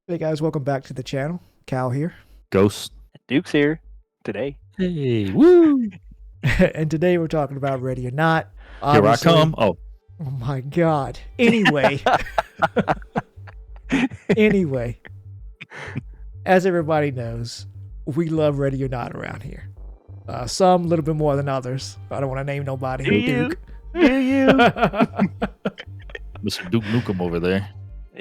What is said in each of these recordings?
Hey guys, welcome back to the channel. Cal here. Ghost. Duke's here today. Hey, woo! And today we're talking about Ready or Not. Here I Obviously, come. Oh, oh my god. Anyway, anyway, as everybody knows, we love Ready or Not around here. Some a little bit more than others. I don't want to name nobody. Do you? Duke. Do you? Mr. Duke Nukem over there.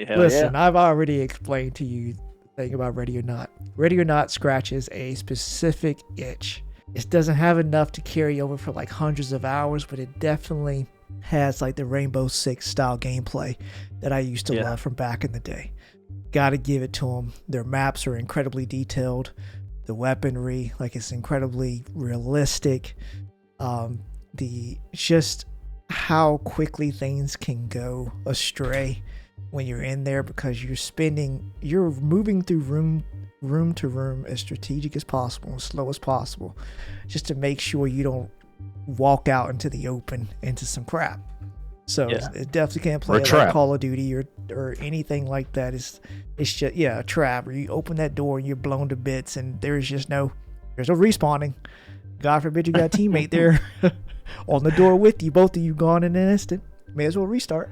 Hell Listen, yeah. I've already explained to you the thing about Ready or Not. Ready or Not scratches a specific itch. It doesn't have enough to carry over for like hundreds of hours, but it definitely has like the Rainbow Six style gameplay that I used to love from back in the day. Gotta give it to them. Their maps are incredibly detailed. The weaponry, like, it's incredibly realistic. The just how quickly things can go astray when you're in there, because you're moving through room to room as strategic as possible, as slow as possible, just to make sure you don't walk out into the open into some crap. So it definitely can't play like Call of Duty or anything like that. It's just a trap where you open that door and you're blown to bits, and there's no respawning. God forbid you got a teammate there on the door with you, both of you gone in an instant. May as well restart.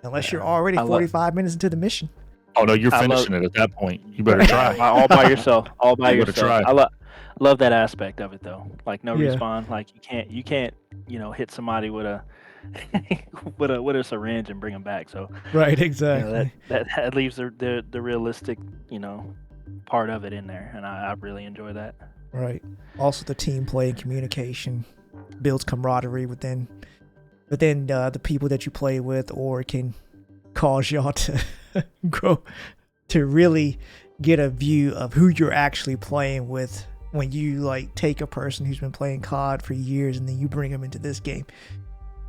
Unless you're already 45 minutes into the mission. Oh no, you're finishing it at that point. You better try. All by yourself. All by yourself. Try. I love that aspect of it though. Like no respawn. Like you can't hit somebody with a with a syringe and bring them back. So right, exactly. That leaves the realistic part of it in there, and I really enjoy that. Right. Also, the team play and communication builds camaraderie within the people that you play with, or it can cause y'all to grow to really get a view of who you're actually playing with when you like take a person who's been playing COD for years and then you bring them into this game.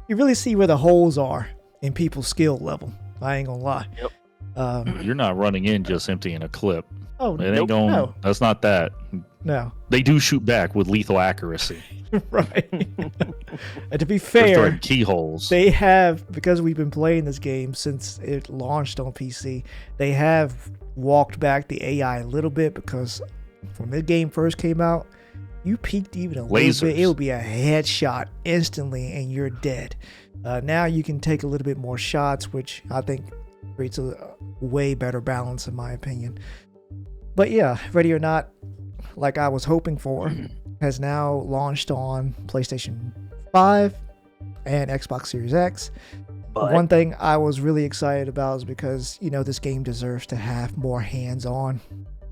You really see where the holes are in people's skill level. I ain't gonna lie. Yep. You're not running in just emptying a clip. Oh, it ain't going. No. That's not that. No. They do shoot back with lethal accuracy. Right. And to be fair, keyholes. They have, because we've been playing this game since it launched on PC, they have walked back the AI a little bit, because when the game first came out, you peeked even a little bit, it would be a headshot instantly and you're dead. Now you can take a little bit more shots, which I think creates a way better balance in my opinion. But yeah, Ready or Not, like I was hoping for, has now launched on PlayStation 5 and Xbox Series X. But one thing I was really excited about is because, this game deserves to have more hands-on.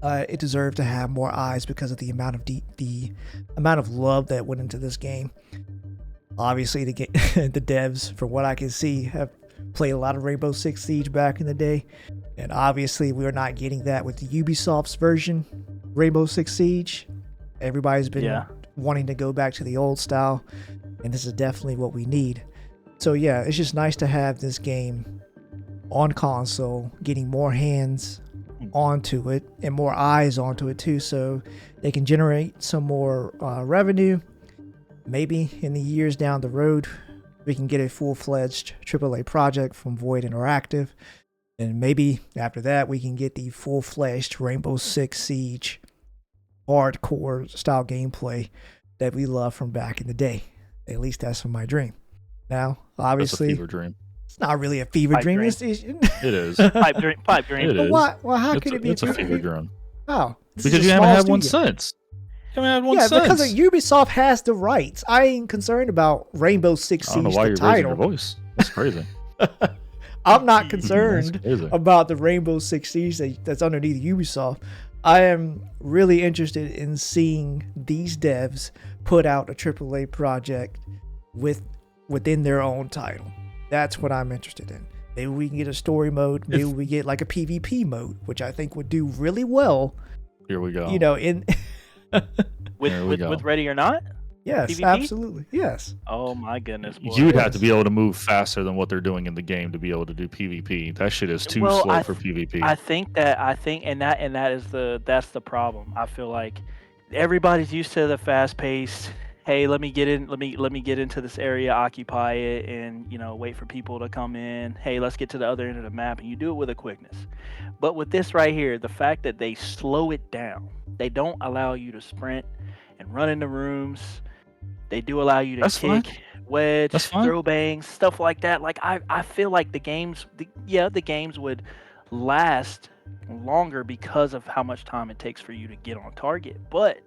It deserved to have more eyes because of the amount of love that went into this game. Obviously, the devs, from what I can see, have played a lot of Rainbow Six Siege back in the day. And obviously, we're not getting that with the Ubisoft's version, Rainbow Six Siege. Everybody's been wanting to go back to the old style, and this is definitely what we need. So yeah, it's just nice to have this game on console, getting more hands onto it and more eyes onto it too, so they can generate some more revenue. Maybe in the years down the road, we can get a full-fledged AAA project from Void Interactive. And maybe after that, we can get the full-fledged Rainbow Six Siege hardcore style gameplay that we love from back in the day. At least that's my dream. Now, obviously, that's a fever dream. It's not really a fever dream. It is. Pipe dream. It is. Well, how could it be? It's a fever dream. Oh, because you haven't had one since. Because Ubisoft has the rights. I ain't concerned about Rainbow Six Siege, I don't know why you're title. raising your voice. That's crazy. I'm not concerned about the Rainbow Six Siege that's underneath Ubisoft. I am really interested in seeing these devs put out a AAA project within their own title. That's what I'm interested in. Maybe we can get a story mode. Maybe we get like a PvP mode, which I think would do really well. Here we go. with Ready or Not? Yes, PvP? Absolutely. Yes. Oh my goodness. Boy. You would have to be able to move faster than what they're doing in the game to be able to do PvP. That shit is too slow for PvP. That's the problem. I feel like everybody's used to the fast paced, hey, let me get into this area, occupy it, and wait for people to come in. Hey, let's get to the other end of the map, and you do it with a quickness. But with this right here, the fact that they slow it down, they don't allow you to sprint and run into rooms. They do allow you to That's kick, fine. wedge, That's fine. throw bangs, stuff like that. Like I feel like the games would last longer because of how much time it takes for you to get on target. But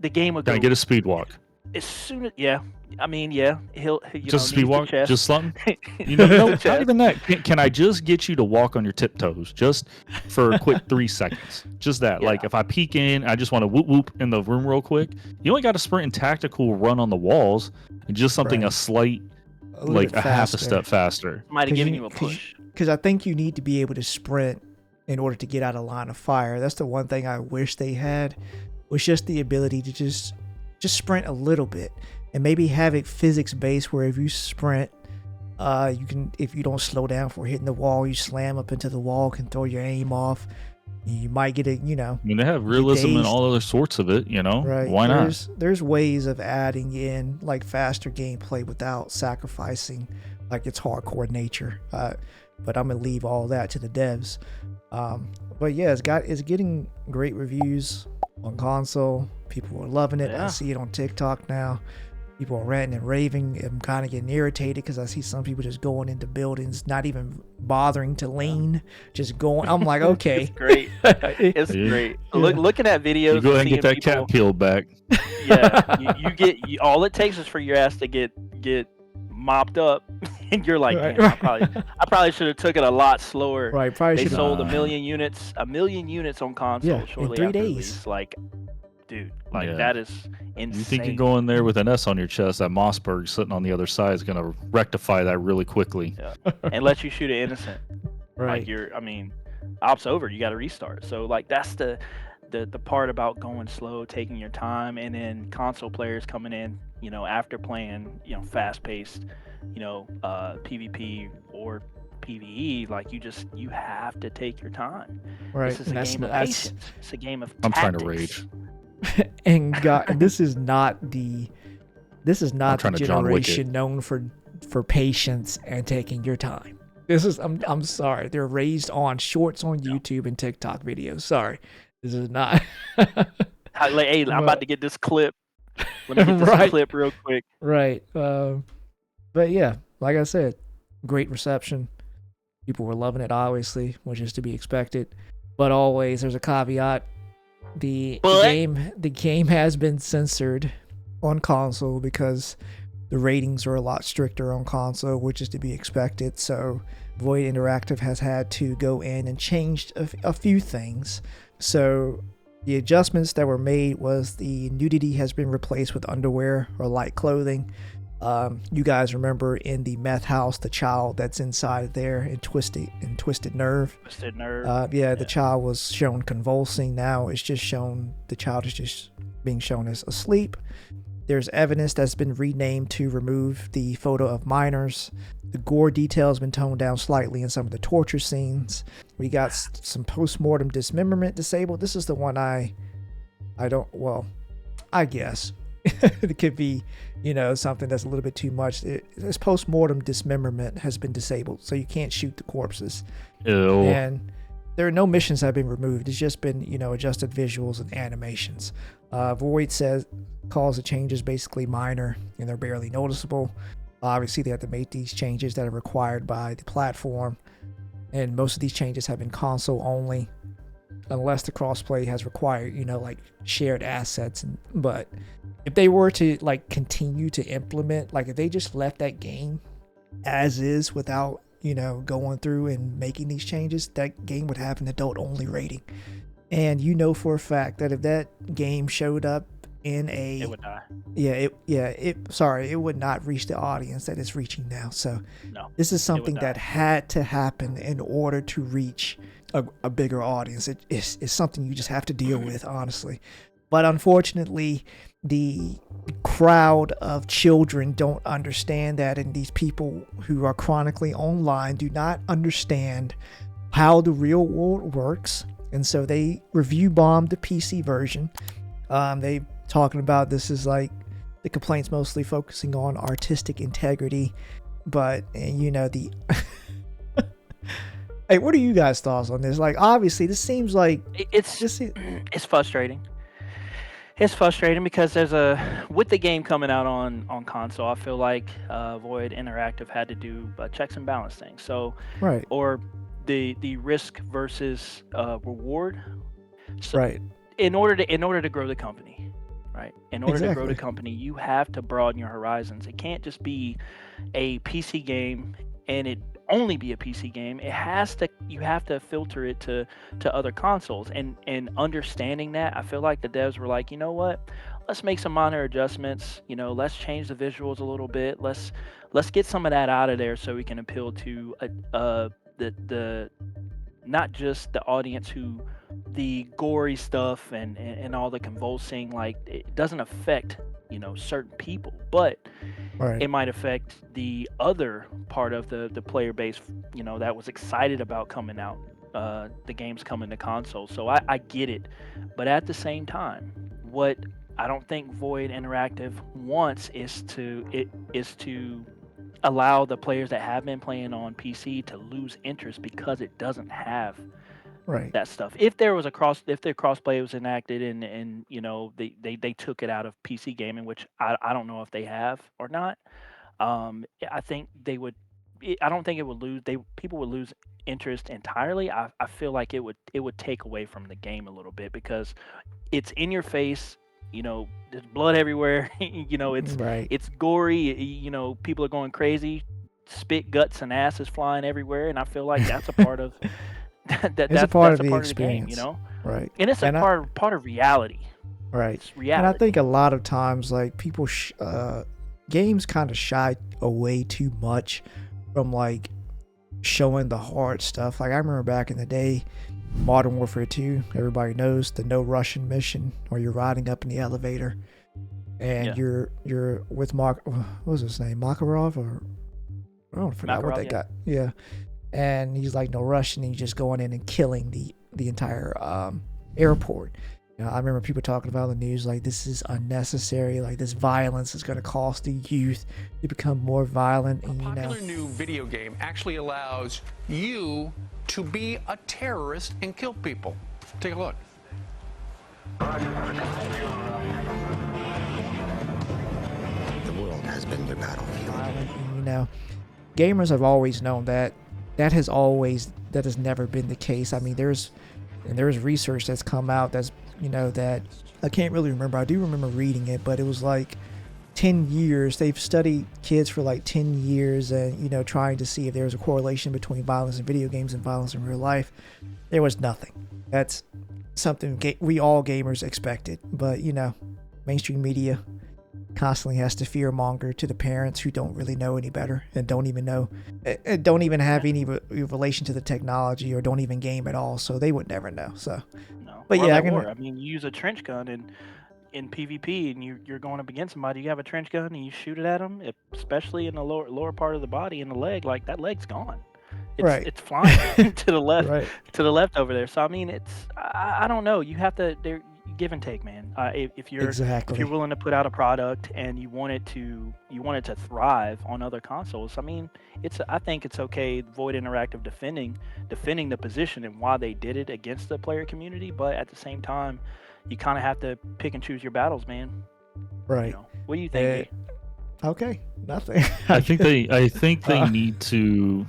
the game would Gotta go get a speed walk. as soon as he'll Just speed needs the walk, chest. just something. Needs the No, not chest. even that. Can I just get you to walk on your tiptoes, just for a quick 3 seconds? Just that. Yeah. Like if I peek in, I just want to whoop whoop in the room real quick. You only got to sprint and tactical run on the walls, and just something Right. a slight, little like bit a half a faster. step faster. Might have 'Cause given you- you a 'cause push. Because I think you need to be able to sprint in order to get out of line of fire. That's the one thing I wish they had, was just the ability to just sprint a little bit, and maybe have it physics based, where if you sprint, you can, if you don't slow down for hitting the wall, you slam up into the wall, can throw your aim off. You might get it, I mean, they have realism and dazed. all other sorts of it. right. Why not? There's ways of adding in like faster gameplay without sacrificing like its hardcore nature. But I'm gonna leave all that to the devs. But yeah, it's getting great reviews on console. People are loving it. I Yeah. see it on TikTok now. People are ranting and raving. I'm kind of getting irritated because I see some people just going into buildings, not even bothering to lean, just going. I'm like, okay, It's great. It's Yeah. great. Yeah. Looking at videos. You go ahead and get seeing that people, cat peeled back. Yeah, all it takes is for your ass to get mopped up, and you're like, Right. damn, I probably should have took it a lot slower. right. Probably They should sold Nah. a million units on console Yeah, in shortly 3 after days. release. Like, dude, like Yeah. that is insane. You think you go in there with an S on your chest, that Mossberg sitting on the other side is going to rectify that really quickly. and let you shoot an innocent. right. Like ops over, you got to restart. So like that's the part about going slow, taking your time, and then console players coming in, after playing, fast paced, PvP or PvE, like you have to take your time. Right. This is And a game of patience. It's a game of I'm trying to tactics. rage. And God, this is not the trying to John Wick it. generation known for patience and taking your time. This is I'm sorry. They're raised on shorts on YouTube and TikTok videos. Sorry. This is not Hey, I'm about to get this clip. Let me get this Right. clip real quick. right. But yeah, like I said, great reception. People were loving it, obviously, which is to be expected. But always there's a caveat. The game has been censored on console because the ratings are a lot stricter on console, which is to be expected. So Void Interactive has had to go in and change a few things. So the adjustments that were made was the nudity has been replaced with underwear or light clothing. You guys remember in the meth house, the child that's inside there in Twisted Nerve. Twisted Nerve. The child was shown convulsing. Now it's just shown, the child is just being shown as asleep. There's evidence that's been renamed to remove the photo of minors. The gore detail has been toned down slightly in some of the torture scenes. We got some post-mortem dismemberment disabled. This is the one I guess it could be, something that's a little bit too much. This post-mortem dismemberment has been disabled, so you can't shoot the corpses. Ew. And there are no missions that have been removed. It's just been, adjusted visuals and animations. Void calls the changes basically minor and they're barely noticeable. Obviously, they have to make these changes that are required by the platform. And most of these changes have been console only, unless the crossplay has required, like shared assets. But if they were to continue to implement, if they just left that game as is without, going through and making these changes, that game would have an adult only rating. And for a fact that if that game showed up in It would die. it would not reach the audience that it's reaching now. So No. this is something die. that had to happen in order to reach a bigger audience. It's something you just have to deal with, honestly. But unfortunately, the crowd of children don't understand that, and these people who are chronically online do not understand how the real world works. And so they review bombed the PC version. They talking about this is the complaints mostly focusing on artistic integrity, but the hey, what are you guys' thoughts on this? Like, obviously, this seems like it's frustrating. It's frustrating because with the game coming out on console, I feel like Void Interactive had to do checks and balance things. So, right, or the risk versus reward. So, right, in order to grow the company, right? In order to grow the exactly, company, you have to broaden your horizons. It can't just be a PC game and it only be a PC game. You have to filter it to other consoles. And understanding that, I feel like the devs were like, you know what? Let's make some minor adjustments. Let's change the visuals a little bit. Let's get some of that out of there so we can appeal to the not just the audience who the gory stuff and all the convulsing, like, it doesn't affect certain people, but right, it might affect the other part of the player base, that was excited about coming out, the games coming to console. So I get it, but at the same time, what I don't think Void Interactive wants is to allow the players that have been playing on PC to lose interest because it doesn't have right. that stuff. If their crossplay was enacted and they took it out of PC gaming, which I don't know if they have or not. I think they would. I don't think it would lose. People would lose interest entirely. I feel like it would take away from the game a little bit because it's in your face. There's blood everywhere. Right. It's gory. People are going crazy. Spit, guts, and ass is flying everywhere, and I feel like that's a part of It's a part that's of a the part of the game, experience. Right. and it's a And part of reality. right. It's And I reality. think a lot of times, like, people, games kind of shy away too much from, like, showing the hard stuff. Like, I remember back in the day, Modern Warfare 2, everybody knows the no Russian mission where you're riding up in the elevator and Yeah. you're with what was his name? Makarov, or I don't forget what Makarov, they yeah. got. Yeah. And he's like no Russian, and he's just going in and killing the entire airport. I remember people talking about in the news like, this is unnecessary, like this violence is going to cause the youth to become more violent. A And popular new video game actually allows you to be a terrorist and kill people. Take a look. The world has been your battlefield. violent, and, gamers have always known that. That has never been the case. I mean, there's research that's come out that's that I can't really remember. I do remember reading it, but it was like 10 years. They've studied kids for like 10 years and trying to see if there's a correlation between violence in video games and violence in real life. There was nothing. That's something we all gamers expected, but mainstream media constantly has to fearmonger to the parents who don't really know any better and don't even have any relation to the technology or don't even game at all, so they would never know. So No. But World yeah, at War. I mean, you use a trench gun in PvP, and you're going up against somebody. You have a trench gun and you shoot it at them, especially in the lower part of the body, in the leg. Like, that leg's gone. Right. It's flying to the left, Right. to the left over there. So I mean, I don't know. You have to give and take, man. If you're Exactly. willing to put out a product and you want it to thrive on other consoles, I mean, I think it's okay. Void Interactive defending the position and why they did it against the player community, but at the same time, you kind of have to pick and choose your battles, man. Right. What do you think? Okay. Nothing. I think they need to.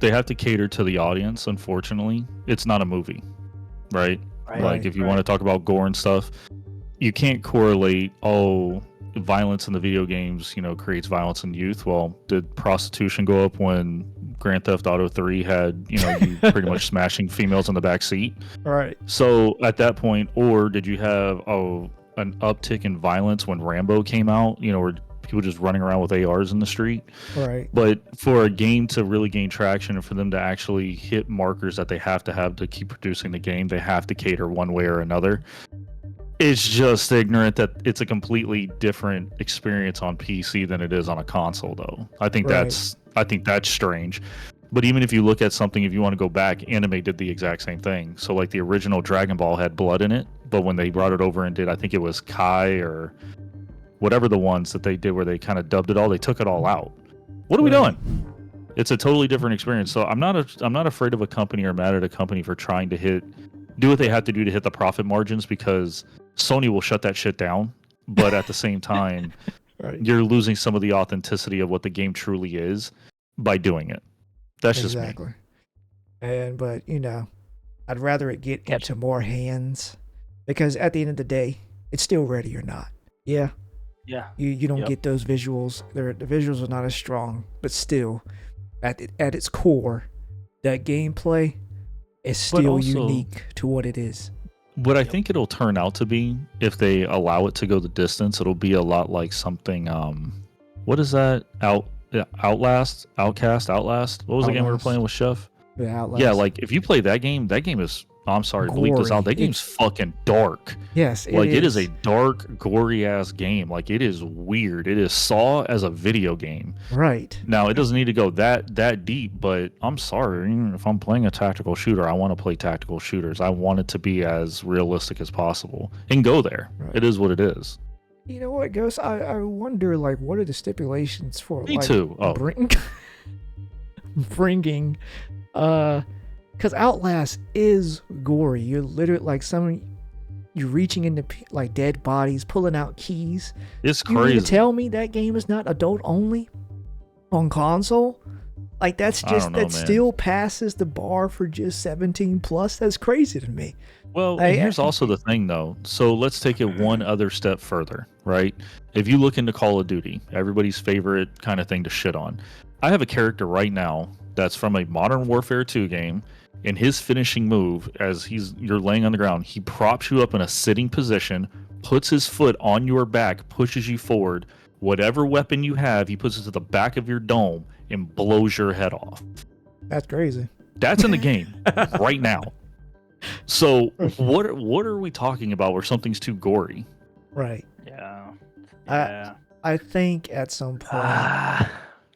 They have to cater to the audience. Unfortunately, it's not a movie, right? Right. Like, if you want to talk about gore and stuff, you can't correlate, violence in the video games, creates violence in youth. Well, did prostitution go up when Grand Theft Auto 3 had, you pretty much smashing females in the back seat? Right. So at that point, or did you have an uptick in violence when Rambo came out, where people just running around with ARs in the street? Right. But for a game to really gain traction and for them to actually hit markers that they have to keep producing the game, they have to cater one way or another. It's just ignorant that it's a completely different experience on PC than it is on a console, though. I think that's strange. But even if you look at something, if you want to go back, anime did the exact same thing. So like the original Dragon Ball had blood in it, but when they brought it over and did, I think it was Kai or whatever the ones that they did where they kind of dubbed it all, they took it all out. What are we Right. doing? It's a totally different experience. So I'm not afraid of a company or mad at a company for trying to do what they have to do to hit the profit margins, because Sony will shut that shit down. But at the same time, Right. you're losing some of the authenticity of what the game truly is by doing it. That's just me. Exactly. But I'd rather it get Catch- into more hands, because at the end of the day, it's still ready or not. Yeah, Yeah. you don't Yep. get those visuals. The visuals are not as strong, but still, at its core, that gameplay is But still also- unique to what it is. What I think it'll turn out to be, if they allow it to go the distance, it'll be a lot like something. What is that? Outlast. What was the game we were Outlast. playing with Chef? The Outlast. Yeah, like if you play that game is. I'm sorry to bleep this Gory. out. That game's fucking dark. Yes, It is a dark, gory ass game. Like, it is weird. It is Saw as a video game. right. Now, it doesn't need to go that deep, but I'm sorry. If I'm playing a tactical shooter, I want to play tactical shooters. I want it to be as realistic as possible and go there. Right. It is what it is. You know what, Ghost? I wonder, like, what are the stipulations for Me like, too. Oh. bringing because Outlast is gory. You're literally like you're reaching into like dead bodies, pulling out keys. It's You mean crazy. to tell me that game is not adult only on console? Like, that's I don't know, that man. still passes the bar for just 17 plus. That's crazy to me. Well, I- and here's also the thing, though. So let's take it one other step further, right? If you look into Call of Duty, everybody's favorite kind of thing to shit on. I have a character right now that's from a Modern Warfare 2 game, and his finishing move, as you're laying on the ground, he props you up in a sitting position, puts his foot on your back, pushes you forward. Whatever weapon you have, he puts it to the back of your dome and blows your head off. That's crazy. That's in the game right now. So what are we talking about where something's too gory? Right. Yeah. I- Yeah. I think at some point Ah.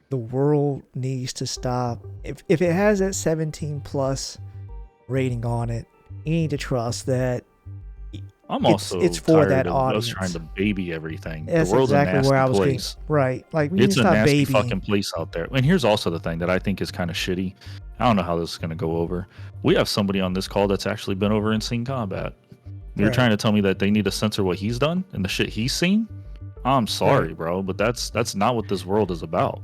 the world needs to stop. If it has that 17 plus rating on it, you need to trust that. I'm It's- also it's for tired that of audience. us trying to baby everything. That's the world's exactly a nasty where I was place. getting. Right. Like, we need It's to a stop nasty babying. fucking place out there. And here's also the thing that I think is kind of shitty. I don't know how this is going to go over. We have somebody on this call that's actually been over and seen combat. You're Right. trying to tell me that they need to censor what he's done and the shit he's seen? I'm sorry, Right. bro, but that's not what this world is about.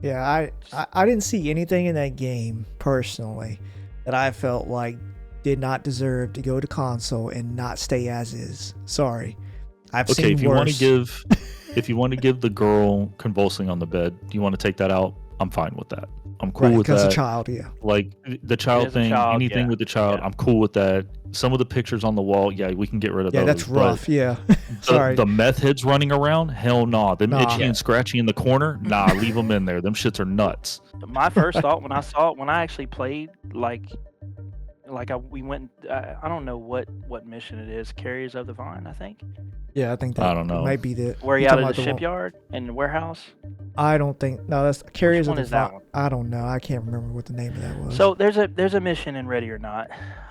Yeah, I didn't see anything in that game personally that I felt like did not deserve to go to console and not stay as is. Sorry, I've Okay, seen if you want worse. to give the girl convulsing on the bed, do you want to take that out? I'm fine with that. I'm cool Right, with because that. a child, yeah. Like the child As a thing, child, anything yeah. with the child, Yeah. I'm cool with that. Some of the pictures on the wall, yeah, we can get rid of Yeah, those. that's but rough. Yeah, sorry. The meth heads running around, hell nah. Them Nah. itchy and scratchy in the corner, nah, leave them in there. Them shits are nuts. My first thought when I saw it, when I actually played, we went. I don't know what mission it is. Carriers of the Vine, I think. Yeah, I think that I don't know. might be the. Where you you out talking of the about one- shipyard and the warehouse. I don't think. No, that's Carriers of one the is that Vine. one? I don't know. I can't remember what the name of that was. So there's a mission in Ready or Not,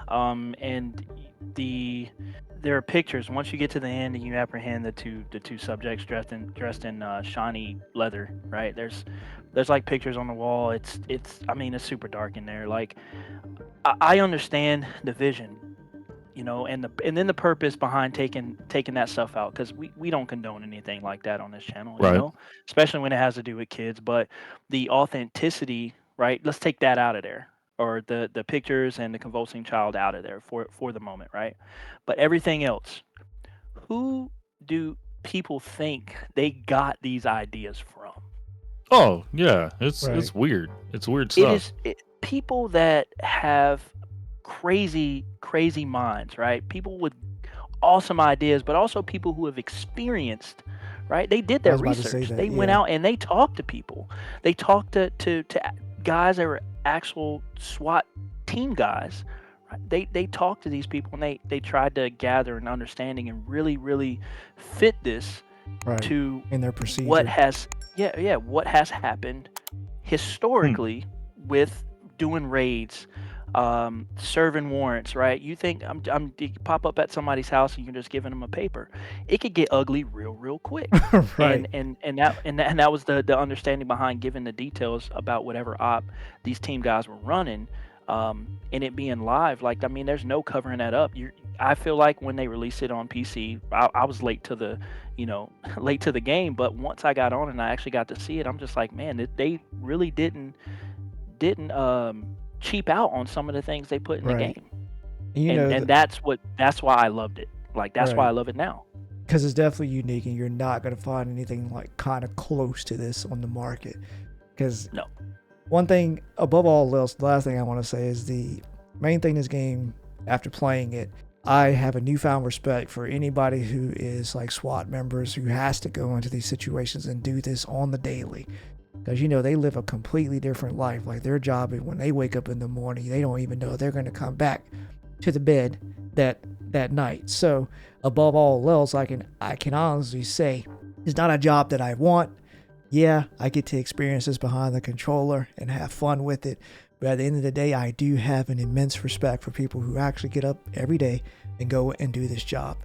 and there are pictures. Once you get to the end and you apprehend the two subjects dressed in shiny leather, right? There's like pictures on the wall. It's it's super dark in there. Like, I understand the vision, and then the purpose behind taking that stuff out, because we don't condone anything like that on this channel, Right. especially when it has to do with kids. But the authenticity, right? Let's take that out of there, or the pictures and the convulsing child out of there for the moment, right? But everything else, who do people think they got these ideas from? Oh yeah, it's Right. weird. It's weird It stuff. is people that have crazy minds, right? People with awesome ideas, but also people who have experienced, right? They did I their was about to say research. that, They went yeah. out and they talked to people. They talked to guys that were actual SWAT team guys. Right? They talked to these people, and they tried to gather an understanding and really fit this right. to In their procedure. what has what has happened historically with doing raids serving warrants, right? You think you pop up at somebody's house and you're just giving them a paper. It could get ugly real quick. Right. And that was the understanding behind giving the details about whatever op these team guys were running, and it being live. Like, I mean, there's no covering that up. I feel like when they released it on PC, I was late to the, late to the game. But once I got on and I actually got to see it, I'm just like, man, they really didn't cheap out on some of the things they put in the Right. game. And And that's why I loved it. Like, that's why I right. love it now. Because it's definitely unique, and you're not going to find anything like kind of close to this on the market. Because No. one thing, above all else, the last thing I want to say is the main thing this game, after playing it, I have a newfound respect for anybody who is like SWAT members who has to go into these situations and do this on the daily. Because, they live a completely different life. Like, their job is when they wake up in the morning, they don't even know they're going to come back to the bed that night. So, above all else, I can honestly say it's not a job that I want. Yeah, I get to experience this behind the controller and have fun with it. But at the end of the day, I do have an immense respect for people who actually get up every day and go and do this job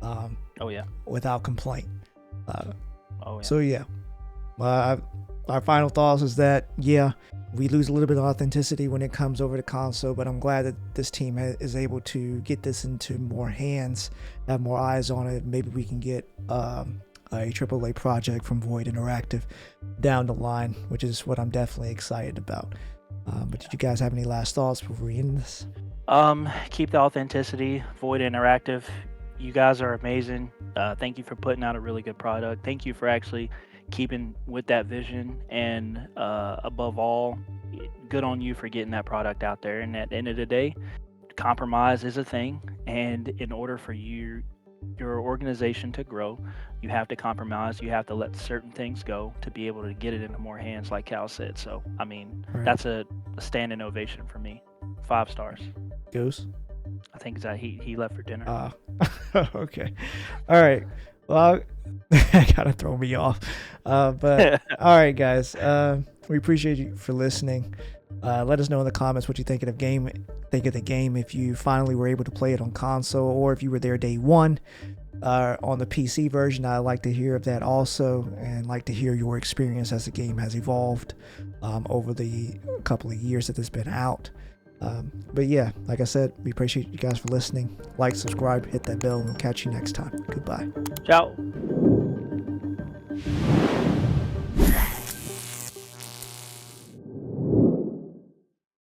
Oh yeah. without complaint. Oh yeah. So yeah, our final thoughts is that, yeah, we lose a little bit of authenticity when it comes over to console, but I'm glad that this team is able to get this into more hands, have more eyes on it. Maybe we can get a AAA project from Void Interactive down the line, which is what I'm definitely excited about. But did you guys have any last thoughts before we end this? Keep the authenticity. Void Interactive, you guys are amazing. Thank you for putting out a really good product. Thank you for actually keeping with that vision, and above all, good on you for getting that product out there. And at the end of the day, compromise is a thing, and in order for your organization to grow, you have to compromise. You have to let certain things go to be able to get it into more hands, like Cal said. So I mean, Right. that's a standing ovation for me. 5 stars. Goose? I think that he left for dinner. Okay. All right. Well, that kind of throw me off. But all right, guys. We appreciate you for listening. Let us know in the comments what you think of the game. If you finally were able to play it on console, or if you were there day one on the PC version. I'd like to hear of that also, and like to hear your experience as the game has evolved over the couple of years that it's been out. But yeah, like I said, we appreciate you guys for listening. Like, subscribe, hit that bell, and we'll catch you next time. Goodbye. Ciao.